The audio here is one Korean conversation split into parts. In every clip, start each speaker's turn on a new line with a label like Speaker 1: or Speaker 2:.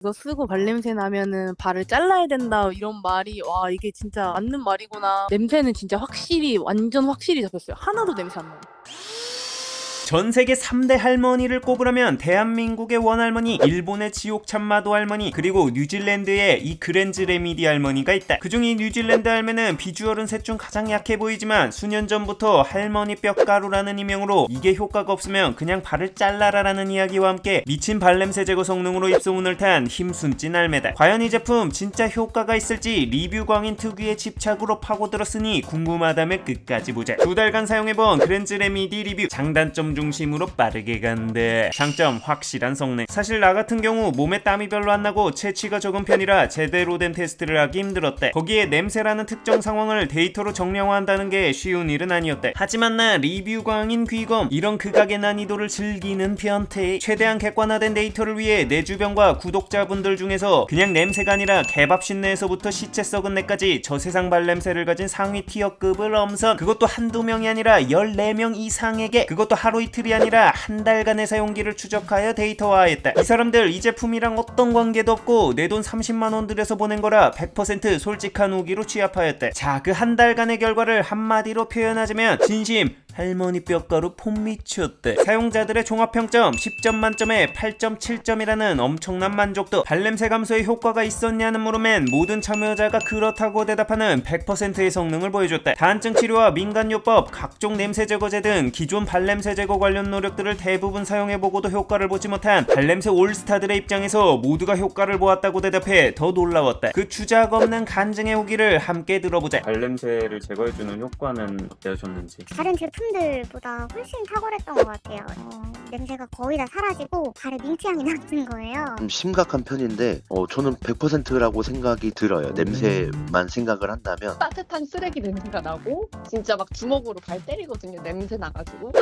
Speaker 1: 이거 쓰고 발냄새 나면은 발을 잘라야 된다 이런 말이 와 이게 진짜 맞는 말이구나. 냄새는 진짜 확실히 완전 확실히 잡혔어요. 하나도 냄새 안 나요.
Speaker 2: 전 세계 3대 할머니를 꼽으라면 대한민국의 원할머니, 일본의 지옥참마도 할머니, 그리고 뉴질랜드의 이 그랜즈 레미디 할머니가 있다. 그중 이 뉴질랜드 할매는 비주얼은 셋 중 가장 약해 보이지만 수년 전부터 할머니 뼈가루라는 이명으로 이게 효과가 없으면 그냥 발을 잘라라라는 이야기와 함께 미친 발냄새 제거 성능으로 입소문을 탄 힘순찐 할매다. 과연 이 제품 진짜 효과가 있을지 리뷰 광인 특유의 집착으로 파고들었으니 궁금하다면 끝까지 보자. 2달간 사용해본 그랜즈 레미디 리뷰. 장단점 중심으로 빠르게 간다. 장점 확실한 성능. 사실 나 같은 경우 몸에 땀이 별로 안 나고 체취가 적은 편이라 제대로 된 테스트를 하기 힘들었대. 거기에 냄새라는 특정 상황을 데이터로 정량화한다는 게 쉬운 일은 아니었대. 하지만 나 리뷰 광인 귀검 이런 극악의 난이도를 즐기는 변태. 최대한 객관화된 데이터를 위해 내 주변과 구독자분들 중에서 그냥 냄새가 아니라 개밥신 내에서부터 시체 썩은 내까지 저세상 발냄새를 가진 상위 티어급을 엄선. 그것도 한두 명이 아니라 14명 이상에게. 그것도 하루 이틀이 아니라 한 달간의 사용기를 추적하여 데이터화했다. 이 사람들 이 제품이랑 어떤 관계도 없고 내 돈 30만원 들여서 보낸 거라 100% 솔직한 후기로 취합하였다. 자, 그 한 달간의 결과를 한마디로 표현하자면 진심 할머니 뼈가루 폼 미쳤대. 사용자들의 종합평점 10점 만점에 8.7점이라는 엄청난 만족도. 발냄새 감소에 효과가 있었냐는 물음엔 모든 참여자가 그렇다고 대답하는 100%의 성능을 보여줬다. 다한증 치료와 민간요법, 각종 냄새 제거제 등 기존 발냄새 제거 관련 노력들을 대부분 사용해보고도 효과를 보지 못한 발냄새 올스타들의 입장에서 모두가 효과를 보았다고 대답해 더 놀라웠다. 그 주작 없는 간증의 후기를 함께 들어보자. 발냄새를 제거해주는 효과는 어떠셨는지.
Speaker 3: 다른 제품들보다 훨씬 탁월했던 것 같아요. 냄새가 거의 다 사라지고 발에 민트향이 나는 거예요.
Speaker 4: 좀 심각한 편인데 저는 100%라고 생각이 들어요. 냄새만 생각을 한다면.
Speaker 5: 따뜻한 쓰레기 냄새가 나고 진짜 막 주먹으로 발 때리거든요. 냄새 나가지고.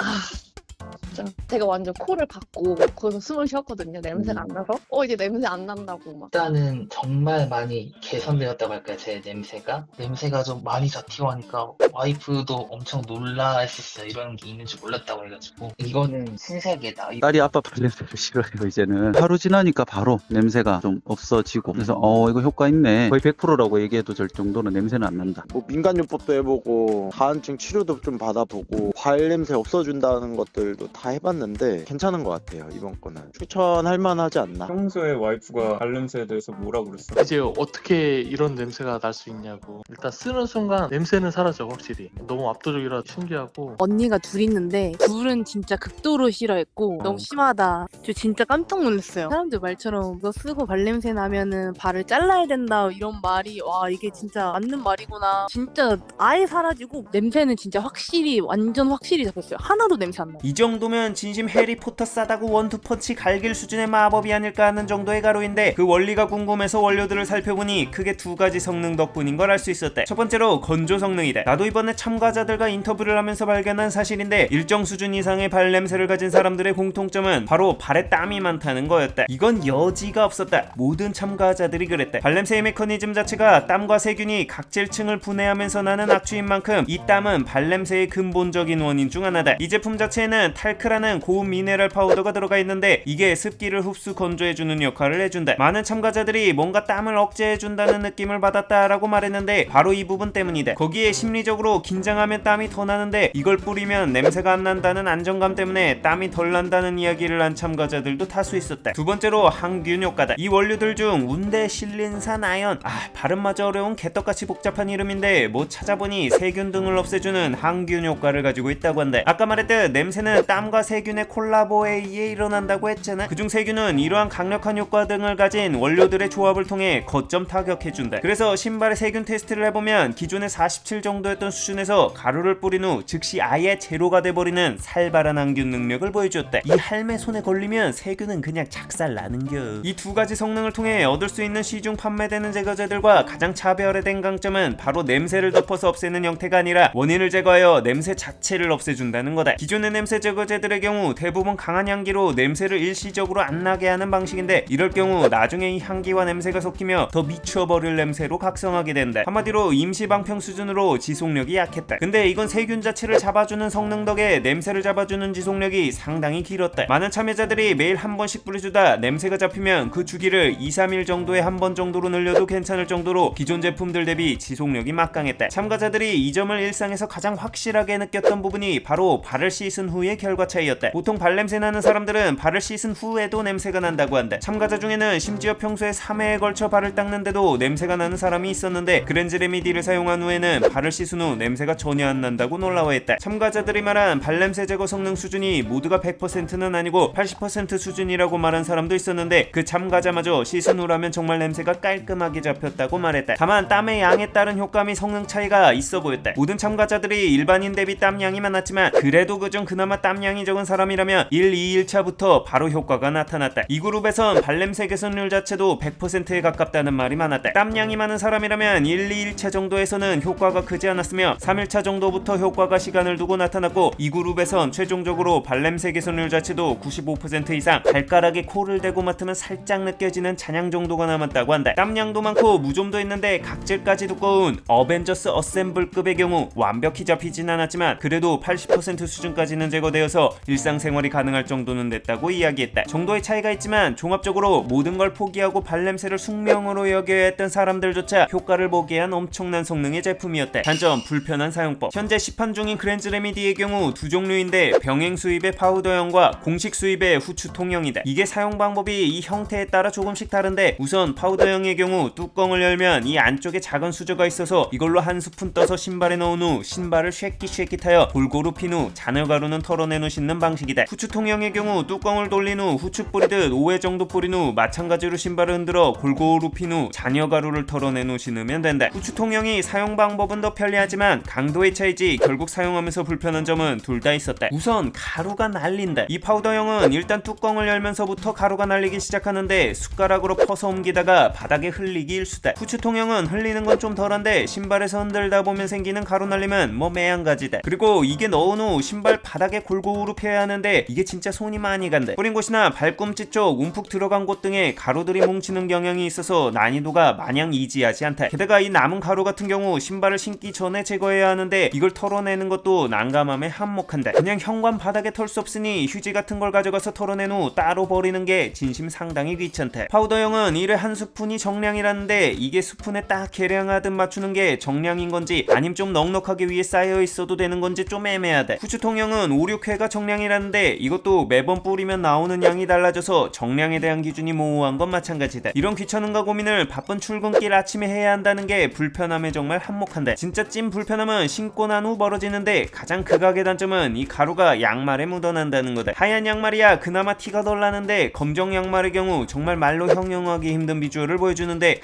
Speaker 5: 진짜 제가 완전 코를 박고 거기서 숨을 쉬었거든요. 냄새가 안 나서. 이제 냄새 안 난다고 막.
Speaker 6: 일단은 정말 많이 개선되었다고 할까요? 제 냄새가 좀 많이 잡히고 하니까 와이프도 엄청 놀라했었어요. 이런 게 있는지 몰랐다고 해가지고 이거는 신세계다.
Speaker 7: 딸이 아빠 발냄새를 싫어해요. 이제는 하루 지나니까 바로 냄새가 좀 없어지고, 그래서 이거 효과 있네, 거의 100%라고 얘기해도 될 정도로 냄새는 안 난다.
Speaker 8: 뭐 민간요법도 해보고 다한증 치료도 좀 받아보고 발냄새 없어준다는 것들도 다 해봤는데 괜찮은 것 같아요. 이번 거는 추천할 만하지 않나.
Speaker 2: 평소에 와이프가 발냄새에 대해서 뭐라 그랬어?
Speaker 9: 이제 어떻게 이런 냄새가 날 수 있냐고. 일단 쓰는 순간 냄새는 사라져. 확실히 너무 압도적이라 신기하고.
Speaker 1: 언니가 둘 있는데 둘은 진짜 극도로 싫어했고 너무 심하다. 저 진짜 깜짝 놀랐어요. 사람들 말처럼 이거 쓰고 발냄새 나면은 발을 잘라야 된다 이런 말이 와 이게 진짜 맞는 말이구나. 진짜 아예 사라지고 냄새는 진짜 확실히 완전 확실히 잡혔어요. 하나도 냄새 안 나요.
Speaker 2: 이 정도면 진심 해리포터 싸다고 원투펀치 갈길 수준의 마법이 아닐까 하는 정도의 가루인데 그 원리가 궁금해서 원료들을 살펴보니 크게 두 가지 성능 덕분인 걸 알 수 있었대. 첫 번째로 건조 성능이다. 나도 이번에 참가자들과 인터뷰를 하면서 발견한 사실인데 일정 수준 이상의 발냄새를 가진 사람들의 공통점은 바로 발에 땀이 많다는 거였다. 이건 여지가 없었다. 모든 참가자들이 그랬다. 발냄새의 메커니즘 자체가 땀과 세균이 각질층을 분해하면서 나는 악취인 만큼 이 땀은 발냄새의 근본적인 원인 중 하나다. 이 제품 자체에는 탈크라는 고운 미네랄 파우더가 들어가 있는데 이게 습기를 흡수 건조해주는 역할을 해준다. 많은 참가자들이 뭔가 땀을 억제해준다는 느낌을 받았다라고 말했는데 바로 이 부분 때문이다. 거기에 심리적으로 긴장하면 땀이 더 나는데 이걸 뿌리면 냄새가 안 난다는 안정감 때문에 땀이 덜 난다는 이야기를 한 참가자들도 다수 있었다. 두 번째로 항균 효과다. 이 원료들 중 운대실린산 아연, 발음마저 어려운 개떡같이 복잡한 이름인데 뭐 찾아보니 세균 등을 없애주는 항균 효과를 가지고 있다고 한다. 아까 말했듯 냄새는 땀과 세균의 콜라보에 의해 일어난다고 했잖아. 그중 세균은 이러한 강력한 효과 등을 가진 원료들의 조합을 통해 거점 타격해준다. 그래서 신발의 세균 테스트를 해보면 기존의 47 정도였던 수준에서 가루를 뿌린 후 즉시 아예 제로가 돼버리는 살벌한 항균 능력을 보여줬다. 이 할매 손에 걸리면 세균은 그냥 작살나는겨. 이 두 가지 성능을 통해 얻을 수 있는 시중 판매되는 제거제들과 가장 차별화된 강점은 바로 냄새를 덮어서 없애는 형태가 아니라 원인을 제거하여 냄새 자체를 없애준다는 거다. 기존의 냄새 제거 철거제들의 경우 대부분 강한 향기로 냄새를 일시적으로 안 나게 하는 방식인데, 이럴 경우 나중에 이 향기와 냄새가 섞이며 더 미쳐버릴 냄새로 각성하게 된다. 한마디로 임시방평 수준으로 지속력이 약했다. 근데 이건 세균 자체를 잡아주는 성능 덕에 냄새를 잡아주는 지속력이 상당히 길었다. 많은 참여자들이 매일 한 번씩 뿌려주다 냄새가 잡히면 그 주기를 2-3일 정도에 한 번 정도로 늘려도 괜찮을 정도로 기존 제품들 대비 지속력이 막강했다. 참가자들이 이 점을 일상에서 가장 확실하게 느꼈던 부분이 바로 발을 씻은 후의 결과 차이였다. 보통 발냄새 나는 사람들은 발을 씻은 후에도 냄새가 난다고 한다. 참가자 중에는 심지어 평소에 3회에 걸쳐 발을 닦는데도 냄새가 나는 사람이 있었는데, 그랜즈 레미디를 사용한 후에는 발을 씻은 후 냄새가 전혀 안 난다고 놀라워했다. 참가자들이 말한 발냄새 제거 성능 수준이 모두가 100%는 아니고 80% 수준이라고 말한 사람도 있었는데, 그 참가자마저 씻은 후라면 정말 냄새가 깔끔하게 잡혔다고 말했다. 다만 땀의 양에 따른 효과미 성능 차이가 있어 보였다. 모든 참가자들이 일반인 대비 땀량이 많았지만 그래도 그중 그나마 땀량이 적은 사람이라면 1, 2일차부터 바로 효과가 나타났다. 이 그룹에선 발냄새 개선율 자체도 100%에 가깝다는 말이 많았다. 땀량이 많은 사람이라면 1, 2일차 정도에서는 효과가 크지 않았으며 3일차 정도부터 효과가 시간을 두고 나타났고, 이 그룹에선 최종적으로 발냄새 개선율 자체도 95% 이상, 발가락에 코를 대고 맡으면 살짝 느껴지는 잔향 정도가 남았다고 한다. 땀량도 많고 무좀도 있는데 각질까지 두꺼운 어벤져스 어셈블급의 경우 완벽히 잡히진 않았지만 그래도 80% 수준까지는 제거되어서 일상생활이 가능할 정도는 됐다고 이야기했다. 정도의 차이가 있지만 종합적으로 모든 걸 포기하고 발냄새를 숙명으로 여겨야 했던 사람들조차 효과를 보게 한 엄청난 성능의 제품이었다. 단점, 불편한 사용법. 현재 시판 중인 그랜즈 레미디의 경우 두 종류인데, 병행 수입의 파우더형과 공식 수입의 후추 통형이다. 이게 사용 방법이 이 형태에 따라 조금씩 다른데, 우선 파우더형의 경우 뚜껑을 열면 이 안쪽에 작은 수저가 있어서 이걸로 한 스푼 떠서 신발에 넣은 후 신발을 쉐킷쉐킷하여 골고루 핀 후 잔여가루는 털어내는 씻는 방식이다. 후추 통형의 경우 뚜껑을 돌린 후 후추 뿌리듯 5회 정도 뿌린 후 마찬가지로 신발을 흔들어 골고루 핀 후 잔여가루를 털어낸 후 신으면 된다. 후추 통형이 사용 방법은 더 편리하지만 강도의 차이지 결국 사용하면서 불편한 점은 둘 다 있었다. 우선 가루가 날린다. 이 파우더형은 일단 뚜껑을 열면서부터 가루가 날리기 시작하는데 숟가락으로 퍼서 옮기다가 바닥에 흘리기 일수다. 후추 통형은 흘리는 건 좀 덜한데 신발에서 흔들다 보면 생기는 가루 날림은 뭐 매한가지다. 그리고 이게 넣은 후 신발 바닥에 골고루 펴야 하는데 이게 진짜 손이 많이 간다. 뿌린 곳이나 발꿈치 쪽 움푹 들어간 곳 등에 가루들이 뭉치는 경향이 있어서 난이도가 마냥 이지하지 않다. 게다가 이 남은 가루 같은 경우 신발을 신기 전에 제거해야 하는데 이걸 털어내는 것도 난감함에 한몫한다. 그냥 현관 바닥에 털 수 없으니 휴지 같은 걸 가져가서 털어낸 후 따로 버리는 게 진심 상당히 귀찮다. 파우더형은 1회 한 스푼이 정량이라는데 이게 스푼에 딱 계량하듯 맞추는 게 정량인 건지 아님 좀 넉넉하게 위에 쌓여 있어도 되는 건지 좀 애매하다. 후추통형은 5, 6회가 정량이라는데 이것도 매번 뿌리면 나오는 양이 달라져서 정량에 대한 기준이 모호한 건 마찬가지다. 이런 귀찮음과 고민을 바쁜 출근길 아침에 해야 한다는 게 불편함에 정말 한몫한다. 진짜 찐 불편함은 신고 난 후 벌어지는데 가장 극악의 단점은 이 가루가 양말에 묻어난다는 거다. 하얀 양말이야 그나마 티가 덜 나는데 검정 양말의 경우 정말 말로 형용하기 힘든 비주얼을 보여주는데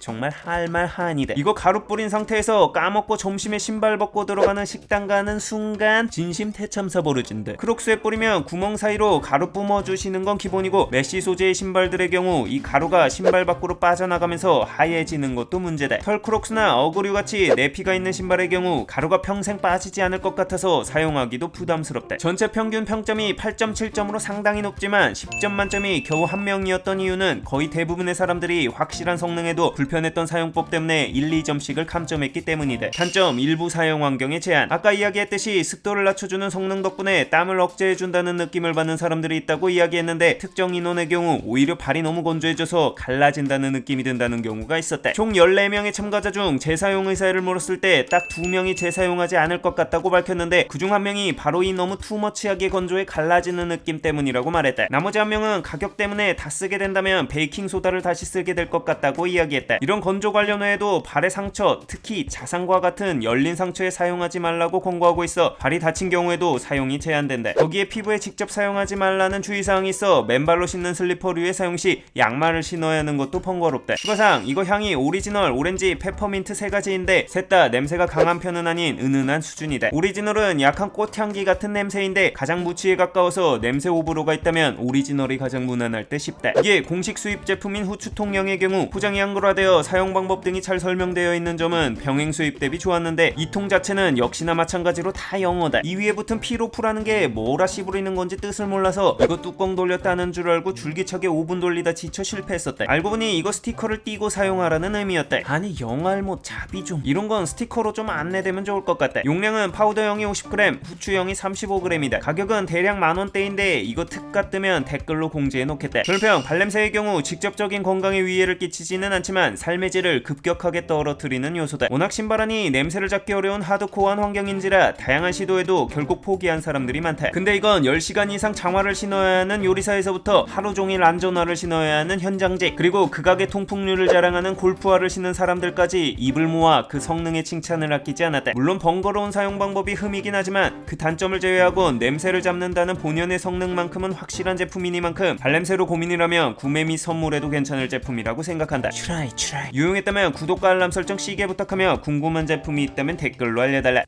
Speaker 2: 정말 할말하니다. 이거 가루 뿌린 상태에서 까먹고 점심에 신발 벗고 들어가는 식당 가는 순간 진심 태참사 벌어진다. 크록스에 뿌리면 구멍 사이로 가루 뿜어주시는 건 기본이고 메쉬 소재의 신발들의 경우 이 가루가 신발 밖으로 빠져나가면서 하얘지는 것도 문제다. 털 크록스나 어그류같이 내피가 있는 신발의 경우 가루가 평생 빠지지 않을 것 같아서 사용하기도 부담스럽다. 전체 평균 평점이 8.7점으로 상당히 높지만 10점 만점이 겨우 한 명이었던 이유는 거의 대부분의 사람들이 확실한 성능에도 불편했던 사용법 때문에 1, 2점씩을 감점했기 때문이다. 단점, 일부 사용 환경의 제한. 아까 이야기했듯이 습도를 낮춰주는 성능 덕분에 땀을 억제해준다는 느낌을 받는 사람들이 있다고 이야기했는데 특정 인원의 경우 오히려 발이 너무 건조해져서 갈라진다는 느낌이 든다는 경우가 있었다. 총 14명의 참가자 중 재사용 의사를 물었을 때 딱 2명이 재사용하지 않을 것 같다고 밝혔는데 그중 한 명이 바로 이 너무 투머치하게 건조해 갈라지는 느낌 때문이라고 말했다. 나머지 한 명은 가격 때문에 다 쓰게 된다면 베이킹소다를 다시 쓰게 될 것 같다고 이야기했다. 이런 건조 관련 외에도 발의 상처, 특히 자상과 같은 열린 상처에 사용하지 말라고 권고하고 있어 발이 다친 경우에도 사용이 제한된다. 거기에 피부에 직접 사용하지 말라는 주의사항이 있어 맨발로 신는 슬리퍼류의 사용 시 양말을 신어야 하는 것도 번거롭다. 추가사항, 이거 향이 오리지널, 오렌지, 페퍼민트 3가지인데 셋 다 냄새가 강한 편은 아닌 은은한 수준이다. 오리지널은 약한 꽃향기 같은 냄새인데 가장 무치에 가까워서 냄새 호불호가 있다면 오리지널이 가장 무난할 때 쉽다. 이게 공식 수입 제품인 후추통령의 경우 포장이 한글화되어 설명되어 사용 방법 등이 잘 설명되어 있는 점은 병행 수입 대비 좋았는데 이 통 자체는 역시나 마찬가지로 다 영어다. 이 위에 붙은 피로프라는 게 뭐라 씨부리는 건지 뜻을 몰라서 이거 뚜껑 돌렸다는 줄 알고 줄기차게 5분 돌리다 지쳐 실패했었다. 알고 보니 이거 스티커를 띄고 사용하라는 의미였다. 아니 영알못 자비 좀, 이런 건 스티커로 좀 안내되면 좋을 것 같다. 용량은 파우더형이 50g, 후추형이 35g이다. 가격은 대략 만원대인데 이거 특가 뜨면 댓글로 공지해 놓겠다. 별평, 발냄새의 경우 직접적인 건강에 위해를 끼치지는 않지만 삶의 질을 급격하게 떨어뜨리는 요소다. 워낙 신발하니 냄새를 잡기 어려운 하드코어한 환경인지라 다양한 시도에도 결국 포기한 사람들이 많다. 근데 이건 10시간 이상 장화를 신어야 하는 요리사에서부터 하루 종일 안전화를 신어야 하는 현장직, 그리고 극악의 통풍률을 자랑하는 골프화를 신은 사람들까지 입을 모아 그 성능의 칭찬을 아끼지 않았다. 물론 번거로운 사용 방법이 흠이긴 하지만 그 단점을 제외하고 냄새를 잡는다는 본연의 성능만큼은 확실한 제품이니만큼 발냄새로 고민이라면 구매 및 선물에도 괜찮을 제품이라고 생각한다. 트라이. 유용했다면 구독과 알람 설정 시계 부탁하며 궁금한 제품이 있다면 댓글로 알려달라.